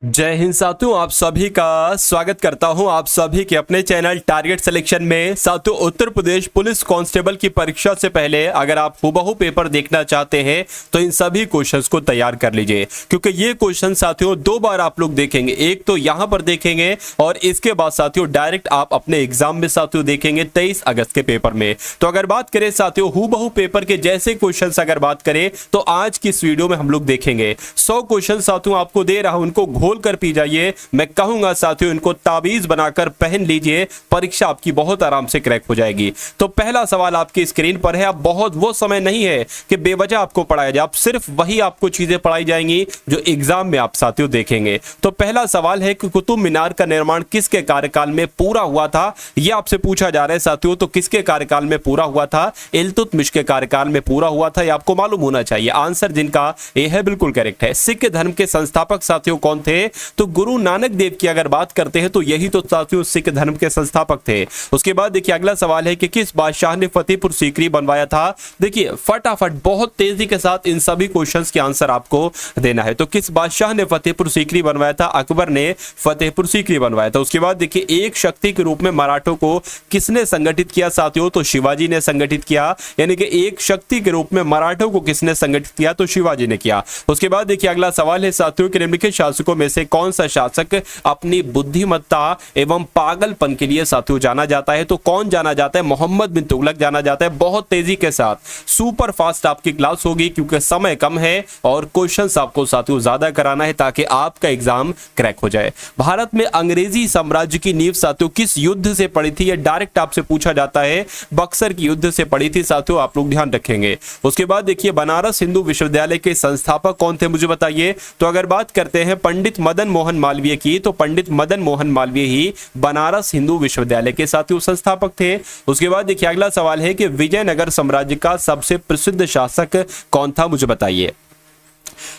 जय हिंद साथियों, आप सभी का स्वागत करता हूं आप सभी के अपने चैनल टारगेट सिलेक्शन में। साथियों, उत्तर प्रदेश पुलिस कांस्टेबल की परीक्षा से पहले अगर आप हुबहू पेपर देखना चाहते हैं तो इन सभी क्वेश्चंस को तैयार कर लीजिए, क्योंकि ये क्वेश्चन साथियों दो बार आप लोग देखेंगे। एक तो यहां पर देखेंगे और इसके बाद साथियों डायरेक्ट आप अपने एग्जाम में साथियों देखेंगे 23 अगस्त के पेपर में। तो अगर बात करें साथियों हुबहू पेपर के जैसे क्वेश्चन अगर बात करें तो आज की इस वीडियो में हम लोग देखेंगे 100 क्वेश्चन साथियों आपको दे रहा हूं, उनको घोल कर पी जाइए। मैं कहूंगा साथियों इनको ताबीज बनाकर पहन लीजिए, परीक्षा आपकी बहुत आराम से क्रैक हो जाएगी। तो पहला सवाल आपकी स्क्रीन पर है। अब बहुत वो समय नहीं है कि बेवजह आपको पढ़ाया जाए, आप सिर्फ वही आपको चीजें पढ़ाई जाएंगी जो एग्जाम में आप साथियों देखेंगे। तो पहला सवाल है कि कुतुब मीनार का निर्माण किसके कार्यकाल में पूरा हुआ था, यह आपसे पूछा जा रहा है साथियों। तो किसके कार्यकाल में पूरा हुआ था? इल्तुतमिश के कार्यकाल में पूरा हुआ था, यह आपको मालूम होना चाहिए। आंसर जिनका यह है बिल्कुल करेक्ट है। सिख धर्म के संस्थापक साथियों कौन थे? तो गुरु नानक देव की अगर बात करते हैं तो यही तो साथियों सिख धर्म के संस्थापक थे। उसके बाद देखिए अगला सवाल है कि किस बादशाह ने फतेहपुर सीकरी बनवाया था? देखिए फटाफट बहुत तेजी के साथ इन सभी क्वेश्चंस के आंसर आपको देना है। तो किस बादशाह ने फतेहपुर सीकरी बनवाया था? अकबर ने फतेहपुर सीकरी बनवाया था। उसके बाद देखिए एक शक्ति के रूप में मराठों को किसने संगठित किया साथियों? तो शिवाजी ने संगठित किया। यानी कि एक शक्ति के रूप में मराठों को किसने संगठित किया? तो शिवाजी ने किया। उसके बाद देखिए अगला सवाल है साथियों कि निम्नलिखित शासकों में से कौन सा शासक अपनी बुद्धिमत्ता एवं पागलपन के लिए साथियों जाना जाता है? तो कौन जाना जाता है? मोहम्मद बिन तुगलक जाना जाता है। बहुत तेजी के साथ सुपर फास्ट आपकी क्लास होगी क्योंकि समय कम है और क्वेश्चंस आपको साथियों ज्यादा कराना है ताकि आपका एग्जाम क्रैक हो जाए। भारत में अंग्रेजी साम्राज्य की नींव साथियों किस युद्ध से पड़ी थी? यह डायरेक्ट आपसे पूछा जाता है। बक्सर की युद्ध से पड़ी थी साथियों, आप लोग ध्यान रखेंगे। उसके बाद देखिए बनारस हिंदू विश्वविद्यालय के संस्थापक कौन थे, मुझे बताइए। तो अगर बात करते हैं पंडित मदन मोहन मालवीय की, तो पंडित मदन मोहन मालवीय ही बनारस हिंदू विश्वविद्यालय के साथियों संस्थापक थे। उसके बाद देखिए अगला सवाल है कि विजयनगर साम्राज्य का सबसे प्रसिद्ध शासक कौन था, मुझे बताइए।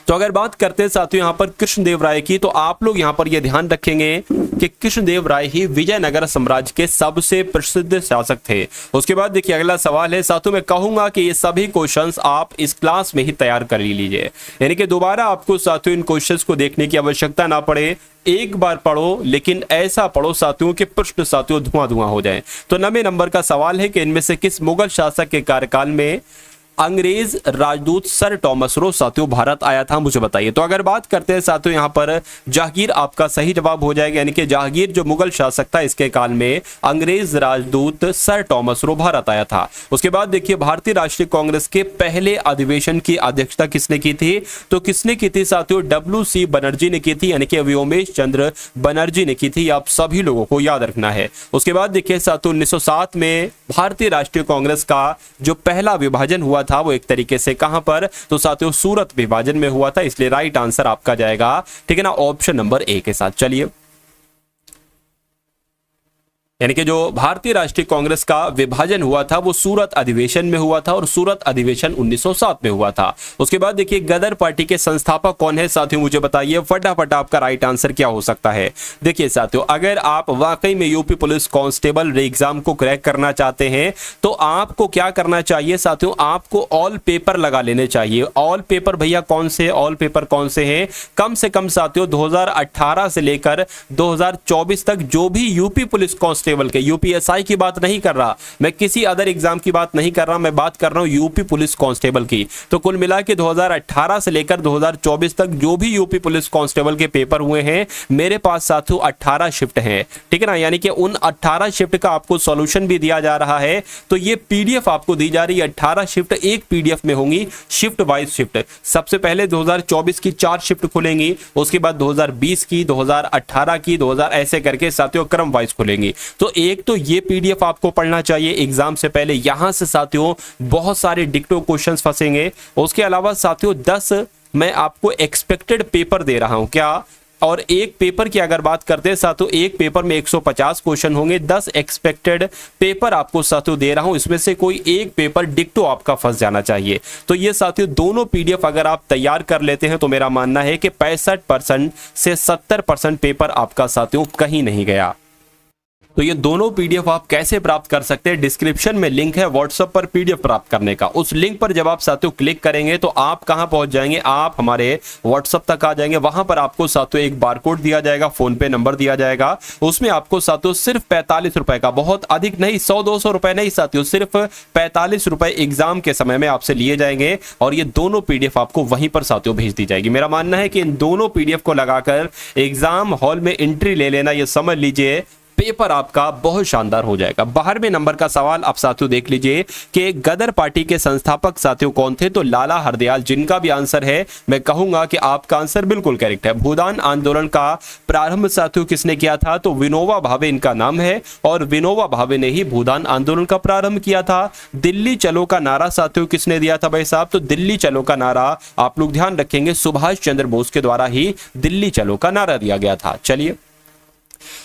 तो अगर बात करते हैं साथियों यहां पर कृष्णदेव राय की, तो आप लोग यहां पर यह ध्यान रखेंगे कि कृष्णदेव राय ही विजयनगर साम्राज्य के सबसे प्रसिद्ध शासक थे। उसके बाद देखिए अगला सवाल है साथियों, मैं कहूंगा कि ये सभी क्वेश्चंस आप इस क्लास में ही तैयार कर लीजिए, यानी कि दोबारा आपको साथियों इन क्वेश्चंस को देखने की आवश्यकता ना पड़े। एक बार पढ़ो लेकिन ऐसा पढ़ो साथियों कि प्रश्न साथियों धुआं धुआं हो जाए। तो 9वें नंबर का सवाल है कि इनमें से किस मुगल शासक के कार्यकाल में अंग्रेज राजदूत सर टॉमस रो साथियों भारत आया था, मुझे बताइए। तो अगर बात करते हैं साथियों यहां पर जहांगीर आपका सही जवाब हो जाएगा, यानी कि जहांगीर जो मुगल शासक था इसके काल में अंग्रेज राजदूत सर टॉमस रो भारत आया था। उसके बाद देखिए भारतीय राष्ट्रीय कांग्रेस के पहले अधिवेशन की अध्यक्षता किसने की थी? तो किसने की थी साथियों? WC बनर्जी ने की थी, यानी कि व्योमेश चंद्र बनर्जी ने की थी। आप सभी लोगों को याद रखना है। उसके बाद देखिए साथियों 1907 में भारतीय राष्ट्रीय कांग्रेस का जो पहला विभाजन हुआ था वो एक तरीके से कहां पर? तो साथियों सूरत विभाजन में हुआ था, इसलिए राइट आंसर आपका जाएगा, ठीक है ना, ऑप्शन नंबर ए के साथ। चलिए, यानी कि जो भारतीय राष्ट्रीय कांग्रेस का विभाजन हुआ था वो सूरत अधिवेशन में हुआ था और सूरत अधिवेशन 1907 में हुआ था। उसके बाद देखिए गदर पार्टी के संस्थापक कौन है साथियों, मुझे बताइए फटाफट आपका राइट आंसर क्या हो सकता है। देखिए साथियों अगर आप वाकई में यूपी पुलिस कांस्टेबल एग्जाम को क्रैक करना चाहते हैं तो आपको क्या करना चाहिए साथियों? आपको ऑल पेपर लगा लेने चाहिए। ऑल पेपर भैया कौन से ऑल पेपर कौन से हैं? कम से कम साथियों 2018 से लेकर 2024 तक जो भी यूपी पुलिस कांस्टेबल के, यूपीएसआई की बात नहीं कर रहा मैं, किसी अदर एग्जाम की बात नहीं कर रहा, मैं बात कर रहा हूं यूपी पुलिस कांस्टेबल की। तो कुल मिला के 2018 से लेकर 2024 तक जो भी यूपी पुलिस कांस्टेबल के पेपर हुए हैं मेरे पास साथियों 18 शिफ्ट हैं, ठीक है ना, यानी कि उन 18 शिफ्ट का आपको सॉल्यूशन भी दिया जा रहा है। तो ये पीडीएफ आपको दी जा रही है, 18 शिफ्ट एक पीडीएफ में होंगी, शिफ्ट वाइज शिफ्ट। सबसे पहले 2024 की 4 शिफ्ट खुलेंगी, उसके बाद 2020 की, 2018 की, 2000 ऐसे करके साथियों क्रम वाइज खुलेंगी। तो एक तो ये पीडीएफ आपको पढ़ना चाहिए एग्जाम से पहले, यहां से साथियों बहुत सारे डिक्टो क्वेश्चंस फंसेंगे। उसके अलावा साथियों 10 मैं आपको एक्सपेक्टेड पेपर दे रहा हूं क्या, और एक पेपर की अगर बात करते हैं साथियों एक पेपर में 150 क्वेश्चन होंगे, 10 एक्सपेक्टेड पेपर आपको साथियों दे रहा हूं, इसमें से कोई एक पेपर डिक्टो आपका फंस जाना चाहिए। तो ये साथियों दोनों पीडीएफ अगर आप तैयार कर लेते हैं तो मेरा मानना है कि 65% से 70% पेपर आपका साथियों कहीं नहीं गया। तो ये दोनों पीडीएफ आप कैसे प्राप्त कर सकते हैं, डिस्क्रिप्शन में लिंक है व्हाट्सएप पर पीडीएफ प्राप्त करने का। उस लिंक पर जब आप साथियों क्लिक करेंगे तो आप कहां पहुंच जाएंगे, आप हमारे व्हाट्सएप तक आ जाएंगे। वहां पर आपको साथियों एक बारकोड दिया जाएगा, फोन पे नंबर दिया जाएगा, उसमें आपको साथियों सिर्फ 45 रुपए का, बहुत अधिक नहीं, 100-200 रुपए नहीं साथियों, सिर्फ 45 रुपए एग्जाम के समय में आपसे लिए जाएंगे और ये दोनों पीडीएफ आपको वहीं पर साथियों भेज दी जाएगी। मेरा मानना है कि इन दोनों पीडीएफ को लगाकर एग्जाम हॉल में एंट्री ले लेना, ये समझ लीजिए पेपर आपका बहुत शानदार हो जाएगा। 12वें नंबर का सवाल आप साथियों देख लीजिए कि गदर पार्टी के संस्थापक साथियों कौन थे, तो लाला हरदयाल, जिनका भी आंसर है मैं कहूंगा कि आपका आंसर बिल्कुल करेक्ट है। भूदान आंदोलन का प्रारंभ साथियों किसने किया था, तो विनोबा भावे इनका नाम है और विनोबा भावे ने ही भूदान आंदोलन का प्रारंभ किया था। दिल्ली चलो का नारा साथियों किसने दिया था भाई साहब, तो दिल्ली चलो का नारा आप लोग ध्यान रखेंगे सुभाष चंद्र बोस के द्वारा ही दिल्ली चलो का नारा दिया गया था। चलिए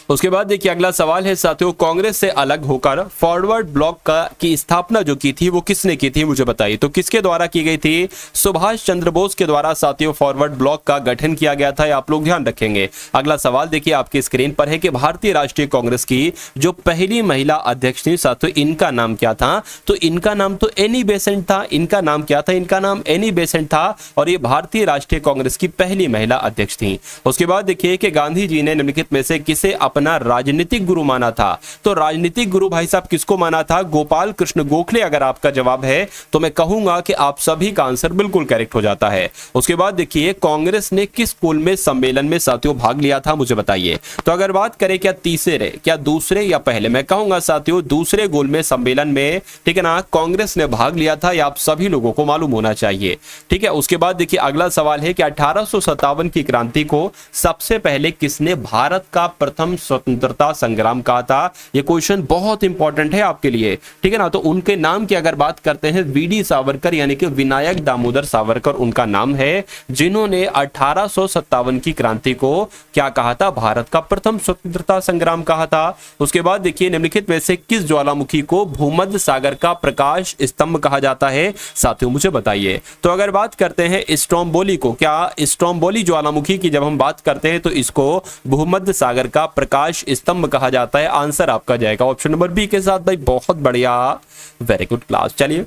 उसके बाद देखिए अगला सवाल है साथियों, कांग्रेस से अलग होकर फॉरवर्ड ब्लॉक की स्थापना जो की थी वो किसने की थी, मुझे बताइए। तो किसके द्वारा की गई थी, सुभाष चंद्र बोस के द्वारा साथियों फॉरवर्ड ब्लॉक का गठन किया गया था, आप लोग ध्यान रखेंगे। अगला सवाल देखिए आपकी स्क्रीन पर है कि भारतीय राष्ट्रीय कांग्रेस की जो पहली महिला अध्यक्ष थी साथियों, इनका नाम क्या था, तो इनका नाम तो एनी बेसेंट था। इनका नाम क्या था, इनका नाम एनी बेसेंट था और ये भारतीय राष्ट्रीय कांग्रेस की पहली महिला अध्यक्ष थी। उसके बाद देखिए कि गांधी जी ने निम्नलिखित में से किसे अपना राजनीतिक गुरु माना था, तो राजनीतिक गुरु भाई साहब किसको माना था, गोपाल कृष्ण गोखले। अगर आपका जवाब है तो मैं कहूंगा कि आप सभी का आंसर बिल्कुल करेक्ट हो जाता है। उसके बाद देखिए कांग्रेस ने किस स्कूल में सम्मेलन में साथियों भाग लिया था, मुझे बताइए। तो अगर बात करें क्या तीसरे, क्या दूसरे या पहले, मैं कहूंगा साथियों दूसरे गोल में सम्मेलन में, ठीक है ना, कांग्रेस ने भाग लिया था, या आप सभी लोगों को मालूम होना चाहिए, ठीक है। उसके बाद देखिए अगला सवाल है कि 1857 की क्रांति को सबसे पहले किसने भारत का प्रथम स्वतंत्रता संग्राम कहा था। यह क्वेश्चन बहुत इंपॉर्टेंट है आपके लिए, ठीक है ना। तो उनके नाम की अगर बात करते हैं, वीडी सावरकर यानी कि विनायक दामोदर सावरकर उनका नाम है, जिन्होंने 1857 की क्रांति को क्या कहा था, भारत का प्रथम स्वतंत्रता संग्राम कहा था। उसके बाद देखिए निम्नलिखित में से किस ज्वालामुखी को भूमध्य सागर का प्रकाश स्तंभ कहा जाता है, साथियों मुझे बताइए। तो अगर बात करते हैं स्ट्रोम्बोली को, क्या स्ट्रोम्बोली ज्वालामुखी की जब हम बात करते हैं तो इसको भूमध्य सागर का प्रकाश स्तंभ कहा जाता है। आंसर आपका जाएगा ऑप्शन नंबर बी के साथ भाई, बहुत बढ़िया, वेरी गुड क्लास। चलिए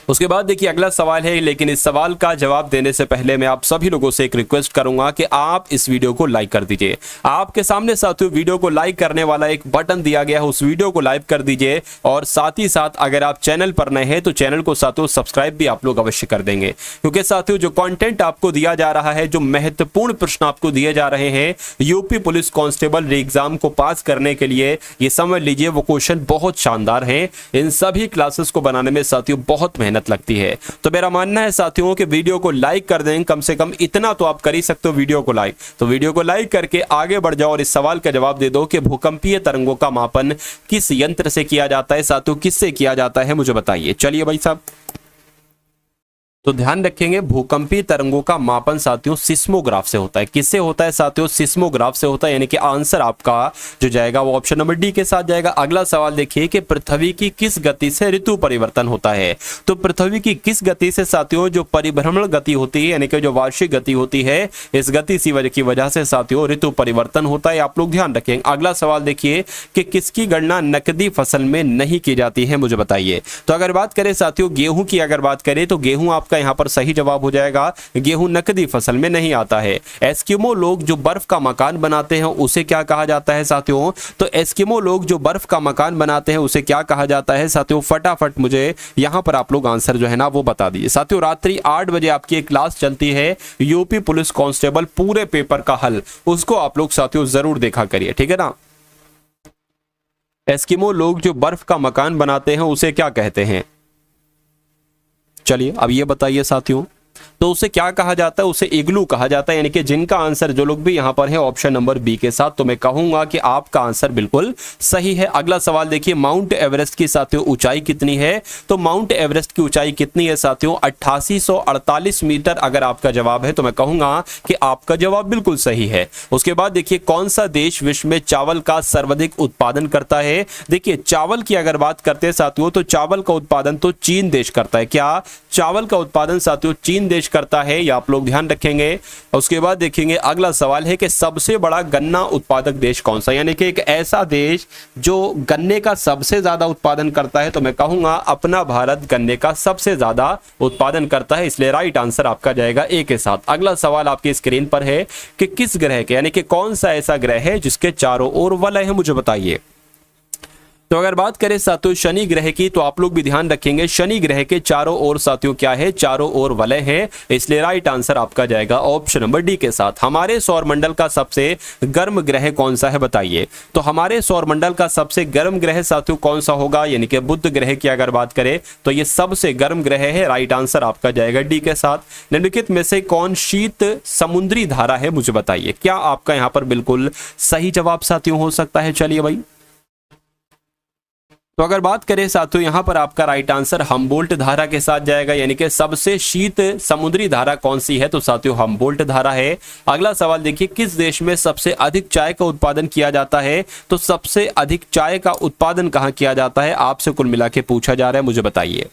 उसके बाद देखिए अगला सवाल है, लेकिन इस सवाल का जवाब देने से पहले मैं आप सभी लोगों से एक रिक्वेस्ट करूंगा कि आप इस वीडियो को लाइक कर दीजिए। आपके सामने साथियों वीडियो को लाइक करने वाला एक बटन दिया गया है, उस वीडियो को लाइक कर दीजिए और साथ ही साथ अगर आप चैनल पर नए हैं तो चैनल को साथियों सब्सक्राइब भी आप लोग अवश्य कर देंगे, क्योंकि साथियों जो कंटेंट आपको दिया जा रहा है, जो महत्वपूर्ण प्रश्न आपको दिए जा रहे हैं यूपी पुलिस कांस्टेबल एग्जाम को पास करने के लिए, ये समझ लीजिए वो क्वेश्चन बहुत शानदार है। इन सभी क्लासेस को बनाने में साथियों बहुत मेहनत लगती है। तो मेरा मानना है साथियों कि वीडियो को लाइक कर दें, कम से कम इतना तो आप कर ही सकते हो वीडियो को लाइक। तो वीडियो को लाइक करके आगे बढ़ जाओ और इस सवाल का जवाब दे दो कि भूकंपीय तरंगों का मापन किस यंत्र से किया जाता है, साथियों किससे किया जाता है, मुझे बताइए। चलिए भाई साहब, तो ध्यान रखेंगे भूकंपीय तरंगों का मापन साथियों सिस्मोग्राफ से होता है। किससे होता है साथियों, सिस्मोग्राफ से होता है, यानी कि आंसर आपका जो जाएगा वो ऑप्शन नंबर डी के साथ जाएगा। अगला सवाल देखिए कि पृथ्वी की किस गति से ऋतु परिवर्तन होता है। तो पृथ्वी की किस गति से साथियों जो परिभ्रमण गति होती है, यानी कि जो वार्षिक गति होती है, इस गति की वजह से साथियों ऋतु परिवर्तन होता है, आप लोग ध्यान रखेंगे। अगला सवाल देखिए कि किसकी गणना नकदी फसल में नहीं की जाती है, मुझे बताइए। तो अगर बात करें साथियों गेहूं की, अगर बात करें तो गेहूं आपका यहां पर सही जवाब हो जाएगा। गेहूं नकदी फसल में नहीं आता है। एस्किमो लोग जो बर्फ का मकान बनाते हैं उसे क्या कहा जाता है साथियों, तो एस्किमो लोग जो बर्फ का मकान बनाते हैं उसे क्या कहा जाता है साथियों, फटाफट मुझे यहां पर आप लोग आंसर जो है ना वो बता दीजिए। साथियों रात्रि 8 बजे आपकी एक क्लास चलती है यूपी पुलिस कांस्टेबल पूरे पेपर का हल, उसको आप लोग साथियों जरूर देखा करिए, ठीक है ना। एस्किमो लोग जो बर्फ का मकान बनाते हैं उसे क्या कहते हैं, चलिए अब ये बताइए साथियों। तो उसे क्या कहा जाता है, उसे इग्लू कहा जाता है, यानी कि जिनका आंसर जो लोग भी यहां पर है ऑप्शन नंबर बी के साथ, तो मैं कहूंगा कि आपका आंसर बिल्कुल सही है। अगला सवाल देखिए माउंट एवरेस्ट की साथियों ऊंचाई कितनी है। तो माउंट एवरेस्ट की ऊंचाई कितनी है साथियों, 8848 मीटर। अगर आपका जवाब है तो मैं कहूंगा कि आपका जवाब बिल्कुल सही है। उसके बाद देखिए कौन सा देश विश्व में चावल का सर्वाधिक उत्पादन करता है। देखिए चावल की अगर बात करते हैं साथियों तो चावल का उत्पादन तो चीन देश करता है। क्या चावल का उत्पादन साथियों चीन देश प्रवेश करता है, या आप लोग ध्यान रखेंगे। उसके बाद देखेंगे अगला सवाल है कि सबसे बड़ा गन्ना उत्पादक देश कौन सा, यानी कि एक ऐसा देश जो गन्ने का सबसे ज्यादा उत्पादन करता है, तो मैं कहूंगा अपना भारत गन्ने का सबसे ज्यादा उत्पादन करता है, इसलिए राइट आंसर आपका जाएगा ए के साथ। अगला सवाल आपकी स्क्रीन पर है कि किस ग्रह के, यानी कि कौन सा ऐसा ग्रह है जिसके चारों ओर वलय है, मुझे बताइए। तो अगर बात करें साथियों शनि ग्रह की, तो आप लोग भी ध्यान रखेंगे शनि ग्रह के चारों ओर साथियों क्या है, चारों ओर वलय है, इसलिए राइट आंसर आपका जाएगा ऑप्शन नंबर डी के साथ। हमारे सौरमंडल का सबसे गर्म ग्रह कौन सा है बताइए। तो हमारे सौरमंडल का सबसे गर्म ग्रह साथियों कौन सा होगा, यानी कि बुध ग्रह की अगर बात करें तो ये सबसे गर्म ग्रह है, राइट आंसर आपका जाएगा डी के साथ। निम्नलिखित में से कौन शीत समुद्री धारा है, मुझे बताइए। क्या आपका यहां पर बिल्कुल सही जवाब साथियों हो सकता है, चलिए भाई। तो अगर बात करें साथियों यहां पर आपका राइट आंसर हम्बोल्ट धारा के साथ जाएगा, यानी कि सबसे शीत समुद्री धारा कौन सी है, तो साथियों हम्बोल्ट धारा है। अगला सवाल देखिए, किस देश में सबसे अधिक चाय का उत्पादन किया जाता है, तो सबसे अधिक चाय का उत्पादन कहां किया जाता है, आपसे कुल मिला के पूछा जा रहा है, मुझे बताइए।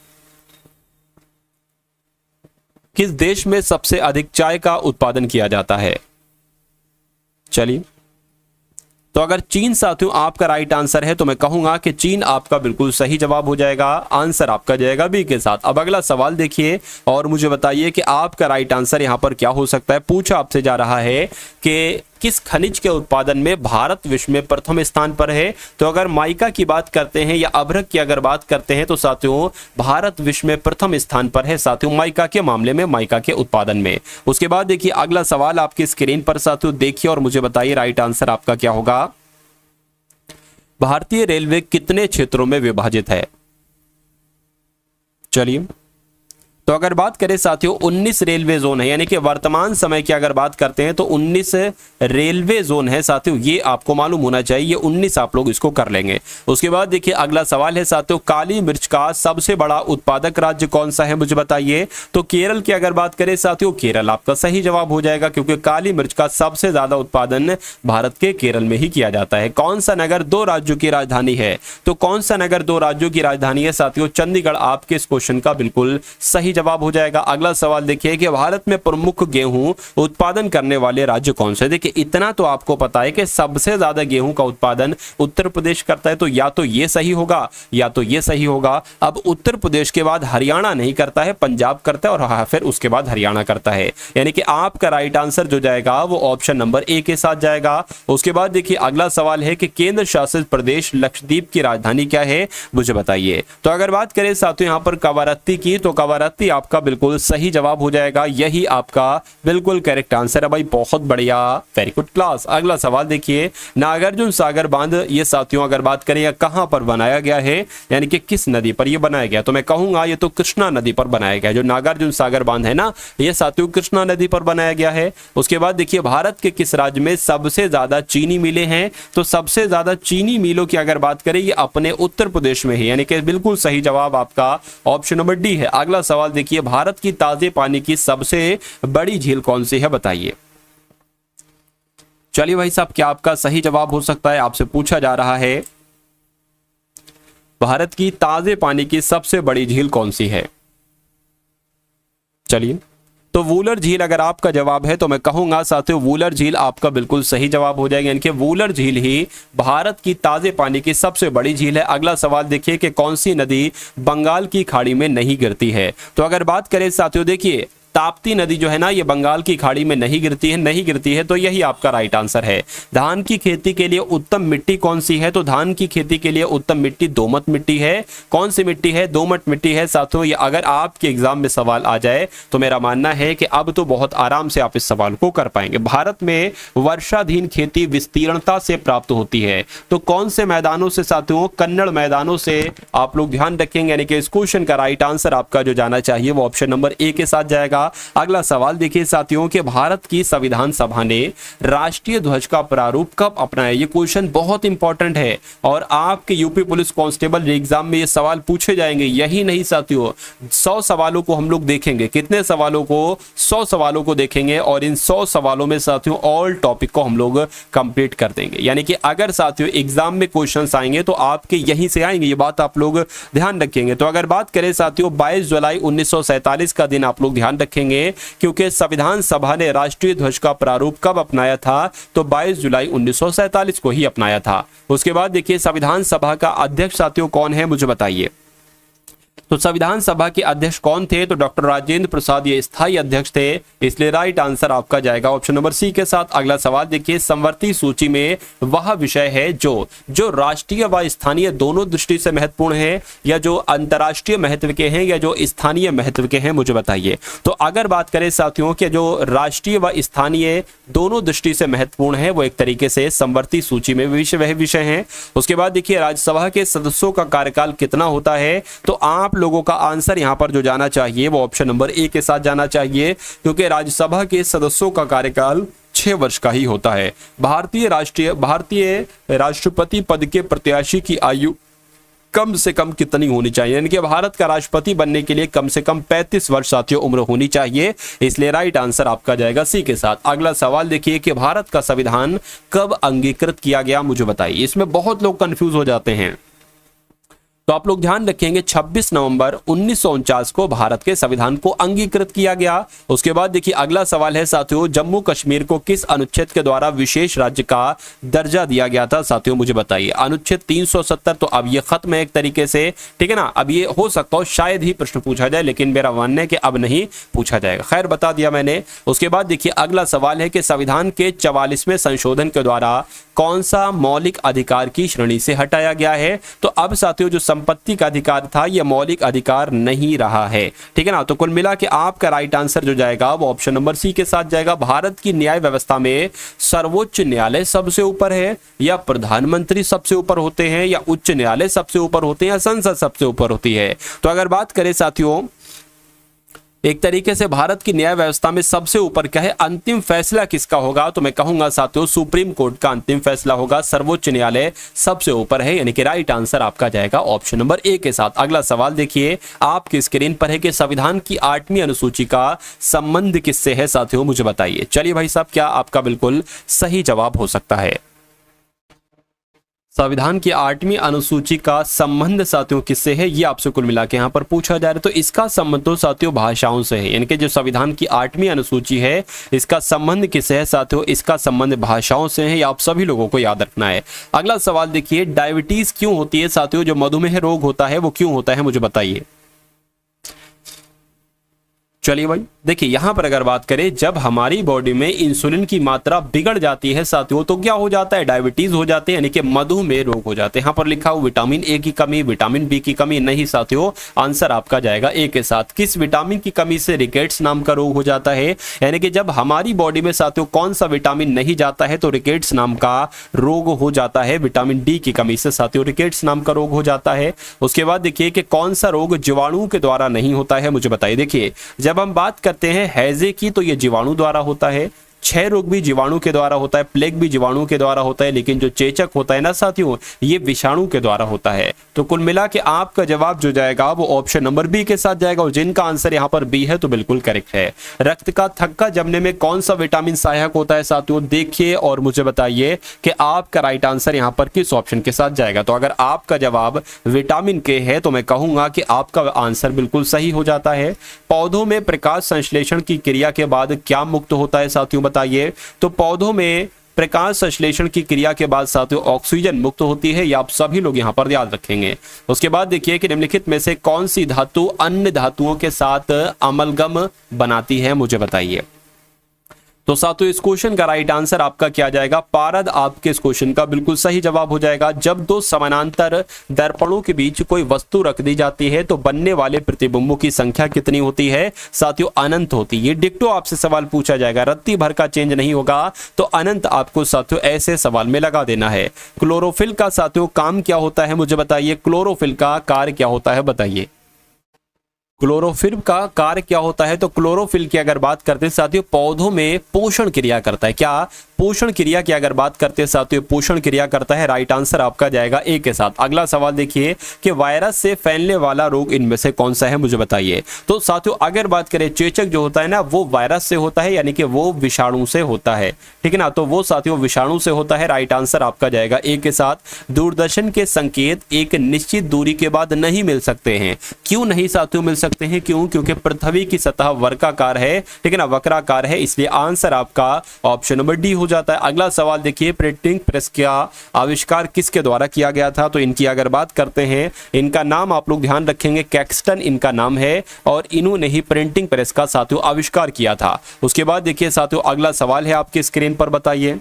किस देश में सबसे अधिक चाय का उत्पादन किया जाता है, चलिए। तो अगर चीन साथियों आपका राइट आंसर है, तो मैं कहूंगा कि चीन आपका बिल्कुल सही जवाब हो जाएगा, आंसर आपका जाएगा बी के साथ। अब अगला सवाल देखिए और मुझे बताइए कि आपका राइट आंसर यहां पर क्या हो सकता है। पूछा आपसे जा रहा है कि किस खनिज के उत्पादन में भारत विश्व में प्रथम स्थान पर है। तो अगर माइका की बात करते हैं या अभ्रक की अगर बात करते हैं, तो साथियों भारत विश्व में प्रथम स्थान पर है साथियों माइका के मामले में, माइका के उत्पादन में। उसके बाद देखिए अगला सवाल आपकी स्क्रीन पर साथियों देखिए और मुझे बताइए राइट आंसर आपका क्या होगा। भारतीय रेलवे कितने क्षेत्रों में विभाजित है, चलिए। तो अगर बात करें साथियों 19 रेलवे जोन है, यानी कि वर्तमान समय की अगर बात करते हैं तो 19 रेलवे जोन है साथियों, ये आपको मालूम होना चाहिए, ये 19 आप लोग इसको कर लेंगे। उसके बाद देखिए अगला सवाल है साथियों, काली मिर्च का सबसे बड़ा उत्पादक राज्य कौन सा है, मुझे बताइए। तो केरल की अगर बात करें साथियों, केरल आपका सही जवाब हो जाएगा, क्योंकि काली मिर्च का सबसे ज्यादा उत्पादन भारत के केरल में ही किया जाता है। कौन सा नगर 2 राज्यों की राजधानी है, तो कौन सा नगर 2 राज्यों की राजधानी है साथियों, चंडीगढ़ आपके इस क्वेश्चन का बिल्कुल सही जवाब हो जाएगा। अगला सवाल देखिए कि भारत में प्रमुख गेहूं उत्पादन करने वाले राज्य कौन से। देखिए इतना तो आपको पता है कि सबसे ज्यादा गेहूं का उत्पादन उत्तर प्रदेश करता है, तो या तो ये सही होगा या तो ये सही होगा। अब उत्तर प्रदेश के बाद हरियाणा नहीं करता है, पंजाब करता है, और फिर उसके बाद हरियाणा करता है, यानी कि आपका राइट आंसर जो जाएगा वो ऑप्शन नंबर ए के साथ जाएगा। उसके बाद देखिए अगला सवाल है कि केंद्र शासित प्रदेश लक्षद्वीप की राजधानी क्या है, मुझे बताइए। तो अगर बात करें साथियों यहां पर कवारत्ती की, तो कवारत्ती आपका बिल्कुल सही जवाब हो जाएगा, यही आपका बिल्कुल करेक्ट आंसर है भाई, बहुत बढ़िया, वेरी गुड क्लास। अगला सवाल देखिए, नागार्जुन सागर बांध ये साथियों अगर बात करें कहां पर बनाया गया है, यानी कि किस नदी पर ये बनाया गया, तो मैं कहूंगा ये तो कृष्णा नदी पर बनाया गया। जो नागार्जुन सागर बांध है ना, ये साथियों कृष्णा नदी पर बनाया गया है। उसके बाद देखिए भारत के किस राज्य में सबसे ज्यादा चीनी मिलें हैं, तो सबसे ज्यादा चीनी मिलों की अगर बात करें ये अपने उत्तर प्रदेश में है, यानी कि बिल्कुल सही जवाब आपका ऑप्शन नंबर डी है। अगला सवाल देखिए, भारत की ताजे पानी की सबसे बड़ी झील कौन सी है, बताइए। चलिए भाई साहब, क्या आपका सही जवाब हो सकता है, आपसे पूछा जा रहा है भारत की ताजे पानी की सबसे बड़ी झील कौन सी है। चलिए, तो वूलर झील अगर आपका जवाब है तो मैं कहूंगा साथियों वूलर झील आपका बिल्कुल सही जवाब हो जाएगा, यानी कि वूलर झील ही भारत की ताजे पानी की सबसे बड़ी झील है। अगला सवाल देखिए कि कौन सी नदी बंगाल की खाड़ी में नहीं गिरती है। तो अगर बात करें साथियों देखिए ताप्ती नदी जो है ना, ये बंगाल की खाड़ी में नहीं गिरती है, तो यही आपका राइट आंसर है। धान की खेती के लिए उत्तम मिट्टी कौन सी है, तो धान की खेती के लिए उत्तम मिट्टी दोमट मिट्टी है। कौन सी मिट्टी है, दोमट मिट्टी है साथियों। ये अगर आपके एग्जाम में सवाल आ जाए तो मेरा मानना है कि अब तो बहुत आराम से आप इस सवाल को कर पाएंगे। भारत में वर्षाधीन खेती विस्तीर्णता से प्राप्त होती है, तो कौन से मैदानों से साथियों, कन्नड़ मैदानों से आप लोग ध्यान रखेंगे, यानी कि इस क्वेश्चन का राइट आंसर आपका जो जाना चाहिए वो ऑप्शन नंबर ए के साथ जाएगा। अगला सवाल देखिए साथियों कि भारत की संविधान सभा ने राष्ट्रीय ध्वज का प्रारूप कब अपनाया। ये क्वेश्चन बहुत इंपॉर्टेंट है और आपके यूपी पुलिस कांस्टेबल एग्जाम में ये सवाल पूछे जाएंगे। यही नहीं साथियों, 100 सवालों को हम लोग देखेंगे। कितने सवालों को, 100 सवालों को देखेंगे और इन 100 सवालों में साथियों ऑल टॉपिक को हम लोग कंप्लीट कर देंगे। यानी कि अगर साथियों एग्जाम में क्वेश्चंस आएंगे तो आपके यहीं से आएंगे, ये बात आप लोग ध्यान रखेंगे। तो अगर बात करें साथियों 22 जुलाई 1947 का दिन आप लोग ध्यान रखें, रखेंगे क्योंकि संविधान सभा ने राष्ट्रीय ध्वज का प्रारूप कब अपनाया था, तो 22 जुलाई 1947 को ही अपनाया था। उसके बाद देखिए संविधान सभा का अध्यक्ष साथियों कौन है, मुझे बताइए। तो संविधान सभा के अध्यक्ष कौन थे, तो डॉक्टर राजेंद्र प्रसाद ये स्थायी अध्यक्ष थे, इसलिए राइट आंसर आपका जाएगा ऑप्शन नंबर सी के साथ। अगला सवाल देखिए, समवर्ती सूची में वह विषय है जो राष्ट्रीय व स्थानीय दोनों दृष्टि से महत्वपूर्ण है, या जो अंतर्राष्ट्रीय महत्व के हैं, या जो स्थानीय महत्व के हैं, मुझे बताइए। तो अगर बात करें साथियों कि जो राष्ट्रीय व स्थानीय दोनों दृष्टि से महत्वपूर्ण है, वो एक तरीके से समवर्ती सूची में वह विषय है। उसके बाद देखिए राज्यसभा के सदस्यों का कार्यकाल कितना होता है, तो आप लोगों का आंसर यहां पर जो जाना चाहिए वो ऑप्शन नंबर ए के साथ जाना चाहिए, क्योंकि राज्यसभा के सदस्यों का कार्यकाल 6 वर्ष का ही होता है। भारतीय राष्ट्रपति पद के प्रत्याशी की आयु कम से कम कितनी होनी चाहिए, यानी कि भारत का राष्ट्रपति बनने के लिए कम से कम 35 वर्ष साथियों उम्र होनी चाहिए, इसलिए राइट आंसर आपका जाएगा सी के साथ। अगला सवाल देखिए कि भारत का संविधान कब अंगीकृत किया गया, मुझे बताइए। इसमें बहुत लोग कंफ्यूज हो जाते हैं, तो आप लोग ध्यान रखेंगे 26 नवंबर 1949 को भारत के संविधान को अंगीकृत किया गया। उसके बाद देखिए अगला सवाल है साथियों, जम्मू कश्मीर को किस अनुच्छेद के द्वारा विशेष राज्य का दर्जा दिया गया था, साथियों मुझे बताइए। अनुच्छेद 370 तो अब ये खत्म है एक तरीके से, ठीक है ना। अब ये हो सकता हो शायद ही प्रश्न पूछा जाए, लेकिन मेरा मानना है कि अब नहीं पूछा जाएगा, खैर बता दिया मैंने। उसके बाद देखिए अगला सवाल है कि संविधान के 44वें संशोधन के द्वारा कौन सा मौलिक अधिकार की श्रेणी से हटाया गया है, तो अब साथियों जो संपत्ति का अधिकार था यह मौलिक अधिकार नहीं रहा है, ठीक है ना। तो कुल मिला के आपका राइट आंसर जो जाएगा वो ऑप्शन नंबर सी के साथ जाएगा। भारत की न्याय व्यवस्था में सर्वोच्च न्यायालय सबसे ऊपर है, या प्रधानमंत्री सबसे ऊपर होते हैं, या उच्च न्यायालय सबसे ऊपर होते हैं, या संसद सबसे ऊपर होती है। तो अगर बात करें साथियों एक तरीके से भारत की न्याय व्यवस्था में सबसे ऊपर क्या है, अंतिम फैसला किसका होगा, तो मैं कहूंगा साथियों सुप्रीम कोर्ट का अंतिम फैसला होगा, सर्वोच्च न्यायालय सबसे ऊपर है, यानी कि राइट आंसर आपका जाएगा ऑप्शन नंबर ए के साथ। अगला सवाल देखिए आपकी स्क्रीन पर है कि संविधान की 8वीं अनुसूची का संबंध किससे है, साथियों मुझे बताइए। चलिए भाई साहब, क्या आपका बिल्कुल सही जवाब हो सकता है। संविधान की 8वीं अनुसूची का संबंध साथियों किससे है, ये आपसे कुल मिला के यहाँ पर पूछा जा रहा है। तो इसका संबंध तो साथियों भाषाओं से है, यानी कि जो संविधान की 8वीं अनुसूची है इसका संबंध किससे है साथियों, इसका संबंध भाषाओं से है, ये आप सभी लोगों को याद रखना है। अगला सवाल देखिए, डायबिटीज क्यों होती है साथियों, जो मधुमेह रोग होता है वो क्यों होता है, मुझे बताइए। चलिए भाई देखिए यहां पर अगर बात करें, जब हमारी बॉडी में इंसुलिन की मात्रा बिगड़ जाती है साथियों तो क्या हो जाता है, डायबिटीज हो जाते हैं, यानी कि मधुमेह रोग हो जाते हैं। यहां पर लिखा हो विटामिन ए की कमी, विटामिन बी की कमी, नहीं साथियों आंसर आपका जाएगा ए के साथ। किस विटामिन की कमी से रिकेट्स नाम का रोग हो जाता है, यानी कि जब हमारी बॉडी में साथियों कौन सा विटामिन नहीं जाता है तो रिकेट्स नाम का रोग हो जाता है। विटामिन डी की कमी से साथियों रिकेट्स नाम का रोग हो जाता है। उसके बाद देखिए कि कौन सा रोग जीवाणु के द्वारा नहीं होता है, मुझे बताइए। देखिए जब हम बात करते हैं हैजे की तो ये जीवाणु द्वारा होता है, क्षय रोग भी जीवाणु के द्वारा होता है, प्लेग भी जीवाणु के द्वारा होता है, लेकिन जो चेचक होता है ना साथियों ये विषाणु के द्वारा होता है। तो कुल मिला के आपका जवाब जो जाएगा वो ऑप्शन नंबर बी के साथ जाएगा, और जिनका आंसर यहाँ पर बी है तो बिल्कुल करेक्ट है। रक्त का थक्का जमने में कौन सा विटामिन सहायक होता है साथियों, देखिए और मुझे बताइए कि आपका राइट आंसर यहाँ पर किस ऑप्शन के साथ जाएगा। तो अगर आपका जवाब विटामिन के है तो मैं कहूंगा कि आपका आंसर बिल्कुल सही हो जाता है। पौधों में प्रकाश संश्लेषण की क्रिया के बाद क्या मुक्त होता है साथियों बताइए। तो पौधों में प्रकाश संश्लेषण की क्रिया के बाद साथियों ऑक्सीजन मुक्त होती है, या आप सभी लोग यहां पर याद रखेंगे। उसके बाद देखिए कि निम्नलिखित में से कौन सी धातु अन्य धातुओं के साथ अमलगम बनाती है, मुझे बताइए। तो साथियों इस क्वेश्चन का राइट आंसर आपका क्या जाएगा, पारद आपके इस क्वेश्चन का बिल्कुल सही जवाब हो जाएगा। जब दो समानांतर दर्पणों के बीच कोई वस्तु रख दी जाती है तो बनने वाले प्रतिबिंबों की संख्या कितनी होती है साथियों, अनंत होती है। ये डिक्टो आपसे सवाल पूछा जाएगा, रत्ती भर का चेंज नहीं होगा, तो अनंत आपको साथियों ऐसे सवाल में लगा देना है। क्लोरोफिल का साथियों काम क्या होता है, मुझे बताइए। क्लोरोफिल का कार्य क्या होता है बताइए। क्लोरोफिल का कार्य क्या होता है, तो क्लोरोफिल की अगर बात करते हैं साथियों पौधों में पोषण क्रिया करता है। क्या पोषण क्रिया की अगर बात करते हैं साथियों, पोषण क्रिया करता है, राइट आंसर आपका जाएगा ए के साथ। अगला सवाल देखिए कि वायरस से फैलने वाला रोग इनमें से कौन सा है, मुझे बताइए। तो साथियों अगर बात करें चेचक जो होता है ना, वो वायरस से होता है, यानी कि वो विषाणु से होता है, ठीक है ना। तो वो साथियों विषाणु से होता है, राइट आंसर आपका जाएगा ए के साथ। दूरदर्शन के संकेत एक निश्चित दूरी के बाद नहीं मिल सकते हैं, क्यों नहीं साथियों मिल सकते हैं? क्यों? क्योंकि पृथ्वी की सतह वर्गाकार है, ठीक है ना, वक्राकार है, इसलिए आंसर आपका ऑप्शन नंबर डी हो जाता है। अगला सवाल देखिए, प्रिंटिंग प्रेस का आविष्कार किसके द्वारा किया गया था? तो इनकी अगर बात करते हैं, इनका नाम आप लोग ध्यान रखेंगे, कैक्सटन इनका नाम है, और इन्होंने ही प्रिंटिंग प्रेस का साथियों आविष्कार किया था। उसके बाद देखिए साथियों अगला सवाल है आपके स्क्रीन पर, बताइए।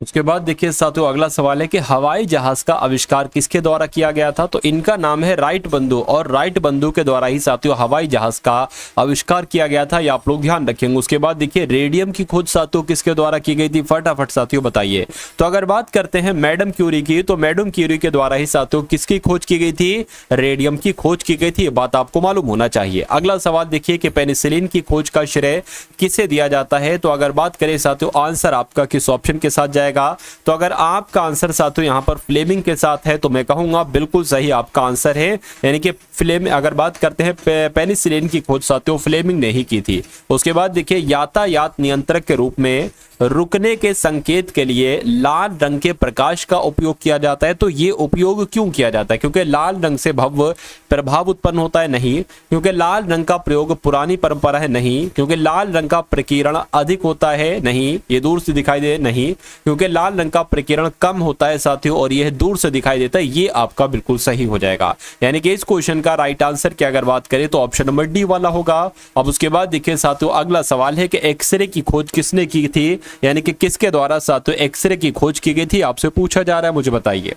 उसके बाद देखिए साथियों अगला सवाल है कि हवाई जहाज का आविष्कार किसके द्वारा किया गया था? तो इनका नाम है राइट बंधु, और राइट बंधु के द्वारा ही साथियों हवाई जहाज का आविष्कार किया गया था, ये आप लोग ध्यान रखेंगे। उसके बाद देखिए रेडियम की खोज साथियों किसके द्वारा की गई थी? फटाफट साथियों बताइए। तो अगर बात करते हैं मैडम क्यूरी की, तो मैडम क्यूरी के द्वारा ही साथियों किसकी खोज की गई थी? रेडियम की खोज की गई थी, ये बात आपको मालूम होना चाहिए। अगला सवाल देखिए कि पेनिसिलिन की खोज का श्रेय किसे दिया जाता है? तो अगर बात करें साथियों आंसर आपका किस ऑप्शन के साथ जाएगा? तो अगर आपका आंसर साथियों यहां पर फ्लेमिंग के साथ है तो मैं कहूंगा बिल्कुल सही आपका आंसर है, यानी कि फ्लेमिंग। अगर बात करते हैं पेनिसिलिन की खोज साथियों फ्लेमिंग ने ही की थी। उसके बाद देखिए यातायात नियंत्रक के रूप में रुकने के संकेत के लिए लाल रंग के प्रकाश का उपयोग किया जाता है। तो ये उपयोग क्यों किया जाता है? क्योंकि लाल रंग से भव्य प्रभाव उत्पन्न होता है? नहीं। क्योंकि लाल रंग का प्रयोग पुरानी परंपरा है? नहीं। क्योंकि लाल रंग का प्रकीर्णन अधिक होता है? नहीं। ये दूर से दिखाई दे? नहीं। क्योंकि लाल रंग का प्रकीर्णन कम होता है साथियों, और यह दूर से दिखाई देता है, ये आपका बिल्कुल सही हो जाएगा। यानी कि इस क्वेश्चन का राइट आंसर की अगर बात करें तो ऑप्शन नंबर डी वाला होगा। अब उसके बाद देखिए साथियों अगला सवाल है कि एक्सरे की खोज किसने की थी, यानी कि किसके द्वारा साथियों एक्सरे की खोज की गई थी, आपसे पूछा जा रहा है, मुझे बताइए।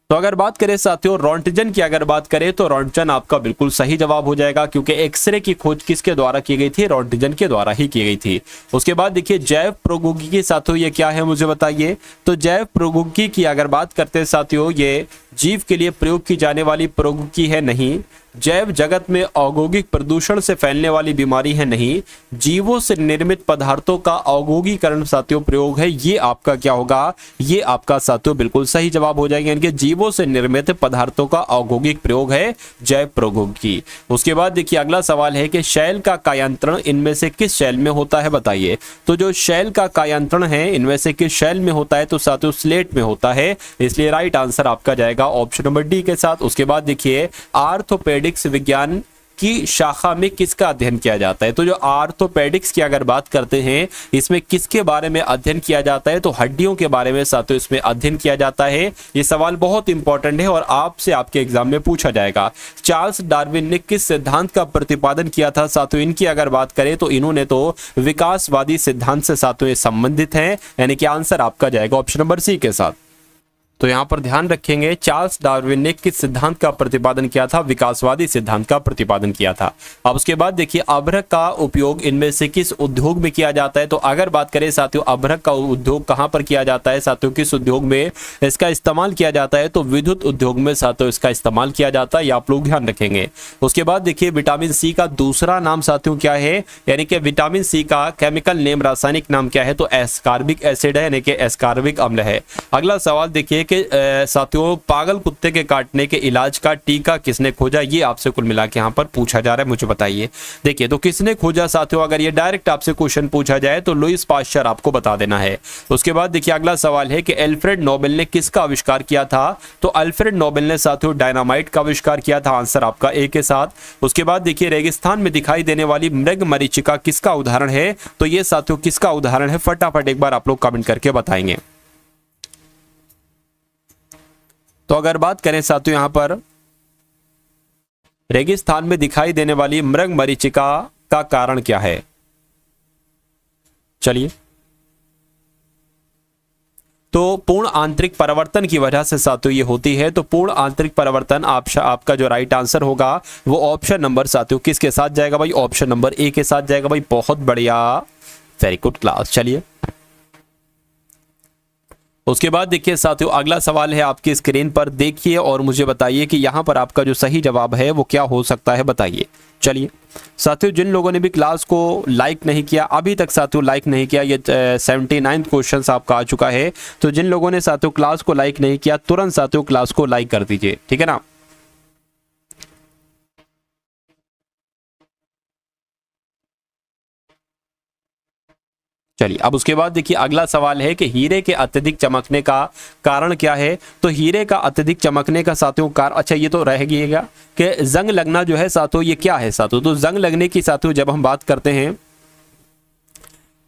तो अगर बात करें साथियों रोंटगन की अगर बात करें तो रोंटगन आपका बिल्कुल सही जवाब हो जाएगा, क्योंकि एक्सरे की खोज किसके द्वारा की गई थी? रोंटगन के द्वारा ही की गई थी। उसके बाद देखिए जैव प्रौद्योगिकी साथियों ये क्या है, मुझे बताइए। तो जैव प्रौद्योगिकी की अगर बात करते हैं साथियों, ये जीव के लिए प्रयोग की जाने वाली प्रौद्योगिकी है? नहीं। जैव जगत में औद्योगिक प्रदूषण से फैलने वाली बीमारी है? नहीं। जीवों से निर्मित पदार्थों का औद्योगिकरण साथियों प्रयोग है, ये आपका क्या होगा? ये आपका साथियों बिल्कुल सही जवाब हो जाएगा, यानी कि जीवों से निर्मित पदार्थों का औद्योगिक प्रयोग है जैव प्रौद्योगिकी। उसके बाद देखिए अगला सवाल है कि शैल का कायांतरण इनमें से किस शैल में होता है, बताइए। तो जो शैल का कायांतरण है इनमें से किस शैल में होता है? तो साथियों स्लेट में होता है, इसलिए राइट आंसर आपका जाएगा ऑप्शन नंबर डी के साथ। उसके बाद देखिए आर्थोपेडिक्स विज्ञान की शाखा में किसका अध्ययन किया जाता है? तो जो आर्थोपेडिक्स की अगर बात करते हैं इसमें किसके बारे में अध्ययन किया जाता है? तो हड्डियों के बारे में साथियों इसमें अध्ययन किया जाता है। ये सवाल बहुत इंपॉर्टेंट है और आपसे आपके एग्जाम में पूछा जाएगा। चार्ल्स डार्विन ने किस सिद्धांत का प्रतिपादन किया था? साथियों इनकी अगर बात करें तो इन्होंने तो विकासवादी सिद्धांत से साथियों संबंधित है, यानी कि आंसर आपका जाएगा ऑप्शन नंबर सी के साथ। तो यहां पर ध्यान रखेंगे चार्ल्स डार्विन ने किस सिद्धांत का प्रतिपादन किया था? विकासवादी सिद्धांत का प्रतिपादन किया था। अब उसके बाद देखिए अभ्रक का उपयोग इनमें से किस उद्योग में किया जाता है? तो अगर बात करें साथियों अभ्रक का उद्योग कहां पर किया जाता है साथियों, किस उद्योग में इसका इस्तेमाल किया जाता है? तो विद्युत उद्योग में साथियों इसका इस्तेमाल किया जाता है, ये आप लोग ध्यान रखेंगे। उसके बाद देखिए विटामिन सी का दूसरा नाम साथियों क्या है, यानी कि विटामिन सी का केमिकल नेम रासायनिक नाम क्या है? तो एस्कॉर्बिक एसिड है, यानी कि एस्कॉर्बिक अम्ल है। अगला सवाल देखिए कि साथियों पागल कुत्ते के काटने के इलाज का टीका किसने खोजा? ये आपसे कुल मिला के यहाँ पर पूछा जा रहा है, मुझे बताइए। देखिए तो किसने खोजा साथियों, अगर ये डायरेक्ट आपसे क्वेश्चन पूछा जाए तो लुईस पाश्चर आपको बता देना है। उसके बाद देखिए अगला सवाल है कि अल्फ्रेड नोबेल ने किसका आविष्कार किया था? तो अल्फ्रेड नोबेल ने साथियों डायनामाइट का आविष्कार किया था, आंसर आपका ए के साथ। उसके बाद देखिए रेगिस्तान में दिखाई देने वाली मृग मरीचिका किसका उदाहरण है? तो ये साथियों किसका उदाहरण है? फटाफट एक बार आप लोग कमेंट करके बताएंगे। तो अगर बात करें साथियों यहां पर रेगिस्तान में दिखाई देने वाली मृग मरीचिका का कारण क्या है? चलिए, तो पूर्ण आंतरिक परिवर्तन की वजह से साथियों ये होती है। तो पूर्ण आंतरिक परिवर्तन आपका जो राइट आंसर होगा वो ऑप्शन नंबर साथियों किसके साथ जाएगा भाई? ऑप्शन नंबर ए के साथ जाएगा भाई। बहुत बढ़िया, वेरी गुड क्लास। चलिए उसके बाद देखिए साथियों अगला सवाल है आपकी स्क्रीन पर, देखिए और मुझे बताइए कि यहाँ पर आपका जो सही जवाब है वो क्या हो सकता है, बताइए। चलिए साथियों, जिन लोगों ने भी क्लास को लाइक नहीं किया अभी तक साथियों, लाइक नहीं किया, ये 79 क्वेश्चन आपका आ चुका है। तो जिन लोगों ने साथियों क्लास को लाइक नहीं किया तुरंत साथियों क्लास को लाइक कर दीजिए, ठीक है ना। चलिए अब उसके बाद देखिए अगला सवाल है कि हीरे के अत्यधिक चमकने का कारण क्या है। तो हीरे का अत्यधिक चमकने का साथियों कारण, अच्छा ये तो रह गया कि जंग लगना जो है साथियों ये क्या है साथियों। तो जंग लगने की साथियों जब हम बात करते हैं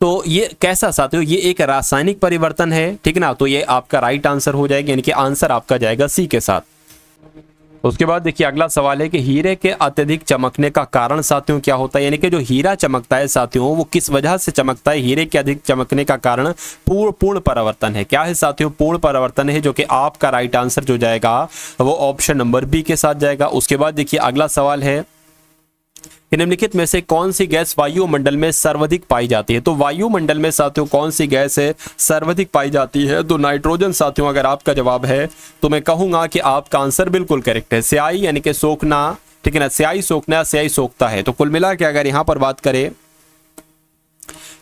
तो ये कैसा साथियों, ये एक रासायनिक परिवर्तन है, ठीक है ना। तो ये आपका राइट आंसर हो जाएगा, यानी कि आंसर आपका जाएगा सी के साथ। उसके बाद देखिए अगला सवाल है कि हीरे के अत्यधिक चमकने का कारण साथियों क्या होता है, यानी कि जो हीरा चमकता है साथियों वो किस वजह से चमकता है। हीरे के अधिक चमकने का कारण पूर्ण परावर्तन है। क्या है साथियों, पूर्ण परावर्तन है, जो कि आपका राइट आंसर जो जाएगा वो ऑप्शन नंबर बी के साथ जाएगा। उसके बाद देखिए अगला सवाल है निम्नलिखित में से कौन सी गैस वायुमंडल में सर्वाधिक पाई जाती है। तो वायुमंडल में साथियों कौन सी गैस है सर्वाधिक पाई जाती है। तो नाइट्रोजन साथियों अगर आपका जवाब है तो मैं कहूंगा कि आपका आंसर बिल्कुल करेक्ट है। स्याही यानी कि सोखना, ठीक है ना, स्याही सोखना, स्याही सोखता है। तो कुल मिला के अगर यहां पर बात करें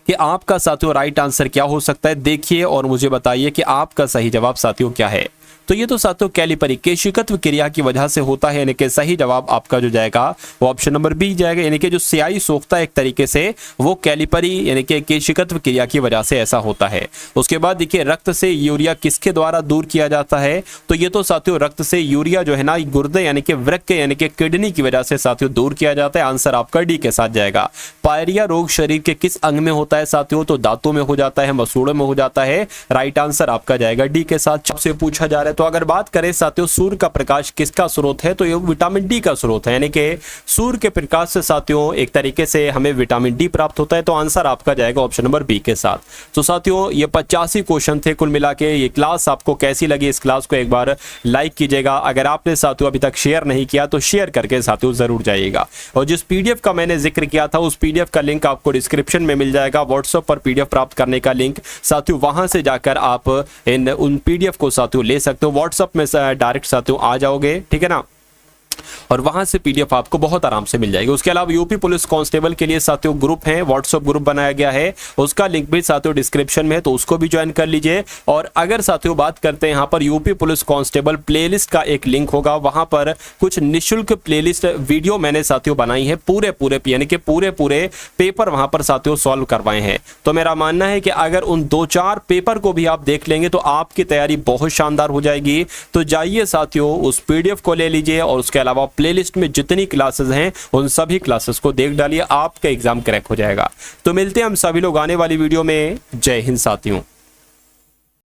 कि आपका साथियों राइट आंसर क्या हो सकता है, देखिए और मुझे बताइए कि आपका सही जवाब साथियों क्या है। तो ये तो साथियों कैलिपरी केशिकत्व क्रिया की वजह से होता है, यानी कि सही जवाब आपका जो जाएगा वो ऑप्शन नंबर बी जाएगा। यानी कि जो स्याही सोखता है एक तरीके से वो कैलिपरी यानी कि केशिकत्व क्रिया की वजह से ऐसा होता है। उसके बाद देखिए रक्त से यूरिया किसके द्वारा दूर किया जाता है। तो ये तो साथियों रक्त से यूरिया जो है ना गुर्दे यानी कि वृक्क यानी कि किडनी की वजह से साथियों दूर किया जाता है। आंसर आपका डी के साथ जाएगा। पायरिया रोग शरीर के किस अंग में होता है साथियों। तो दांतों में हो जाता है, मसूड़ों में हो जाता है। राइट आंसर आपका जाएगा डी के साथ। सबसे पूछा जा रहा है तो अगर बात करें साथियों सूर्य का प्रकाश किसका स्रोत है, तो ये विटामिन डी का स्रोत है। यानी कि सूर्य के प्रकाश से साथियों एक तरीके से हमें विटामिन डी प्राप्त होता है। तो आंसर आपका जाएगा ऑप्शन नंबर बी के साथ। तो साथियों ये 85 क्वेश्चन थे कुल मिला के। ये क्लास आपको कैसी लगी, इस क्लास को एक बार लाइक कीजिएगा। अगर आपने साथियों अभी तक शेयर नहीं किया तो शेयर करके साथियों जरूर जाइएगा। और जिस पीडीएफ का मैंने जिक्र किया था उस पीडीएफ का लिंक आपको डिस्क्रिप्शन में मिल जाएगा। व्हाट्सएप पर पीडीएफ प्राप्त करने का लिंक साथियों, वहां से जाकर आप उन पीडीएफ को साथियों ले सकते हो। व्हाट्सएप में डायरेक्ट साथियों आ जाओगे, ठीक है ना, और वहां से पीडीएफ आपको बहुत आराम से मिल जाएगी। उसके अलावा यूपी पुलिस कांस्टेबल के लिए साथियों ग्रुप है, व्हाट्सएप ग्रुप बनाया गया है, उसका लिंक भी साथियों डिस्क्रिप्शन में है, तो उसको भी ज्वाइन कर लीजिए। और अगर साथियों बात करते हैं यहाँ पर यूपी पुलिस कांस्टेबल प्लेलिस्ट का एक लिंक होगा, वहां पर कुछ निःशुल्क प्लेलिस्ट वीडियो मैंने साथियों बनाई है, पूरे यानी कि पूरे पेपर वहां पर साथियों सॉल्व करवाए हैं। तो मेरा मानना है कि अगर उन 2-4 पेपर को भी आप देख लेंगे तो आपकी तैयारी बहुत शानदार हो जाएगी। तो जाइए साथियों उस पीडीएफ को ले लीजिए और उसके अलावा प्लेलिस्ट में जितनी क्लासेस हैं उन सभी क्लासेस को देख डालिए, आपका एग्जाम क्रैक हो जाएगा। तो मिलते हैं हम सभी लोग आने वाली वीडियो में। जय हिंद साथियों।